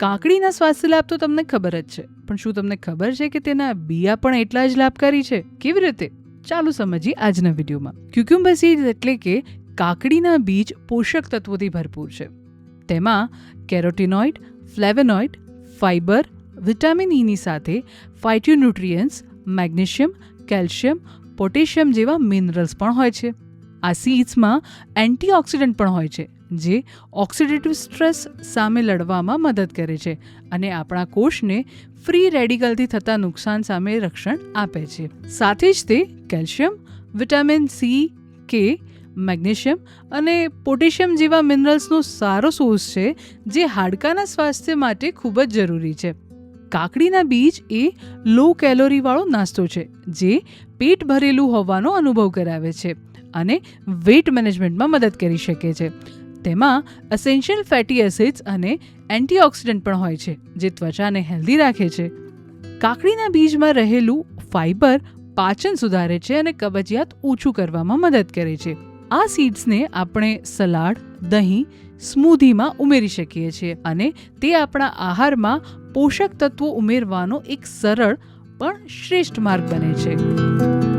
કાકડીના સ્વાસ્થ્ય લાભ તો તમને ખબર જ છે, પણ શું તમને ખબર છે કે તેના બિયા પણ એટલા જ લાભકારી છે? કેવી રીતે? ચાલો સમજીએ આજના વિડીયોમાં. ક્યુક્યુમ્બર સીડ્સ એટલે કે કાકડીના બીજ પોષક તત્વોથી ભરપૂર છે. તેમાં કેરોટીનોઇડ, ફ્લેવોનોઇડ, ફાઇબર, વિટામિન ઈની સાથે ફાઇટોન્યુટ્રિયન્ટ્સ, મેગ્નેશિયમ, કેલ્શિયમ, પોટેશિયમ જેવા મિનરલ્સ પણ હોય છે. આ સીડ્સમાં એન્ટીઓક્સિડન્ટ પણ હોય છે, જે ઓક્સિડેટિવ સ્ટ્રેસ સામે લડવામાં મદદ કરે છે અને આપણા કોષને ફ્રી રેડિકલથી થતા નુકસાન સામે રક્ષણ આપે છે. સાથે જ તે કેલ્શિયમ, વિટામિન સી, કે, મેગ્નેશિયમ અને પોટેશિયમ જેવા મિનરલ્સનો સારો સોર્સ છે, જે હાડકાના સ્વાસ્થ્ય માટે ખૂબ જ જરૂરી છે. કાકડીના બીજ એ લો કેલોરીવાળો નાસ્તો છે, જે પેટ ભરેલું હોવાનો અનુભવ કરાવે છે અને વેઇટ મેનેજમેન્ટમાં મદદ કરી શકે છે. તેમાં એસેન્શિયલ ફેટી એસિડ્સ અને એન્ટીઓક્સિડન્ટ પણ હોય છે, જે ત્વચાને હેલ્ધી રાખે છે. કાકડીના બીજમાં રહેલું ફાઇબર પાચન સુધારે છે અને કબજિયાત ઓછું કરવામાં મદદ કરે છે. આ સીડ્સને આપણે સલાડ, દહીં, સ્મૂધીમાં ઉમેરી શકીએ છીએ અને તે આપણા આહારમાં પોષક તત્વો ઉમેરવાનો એક સરળ પણ શ્રેષ્ઠ માર્ગ બને છે.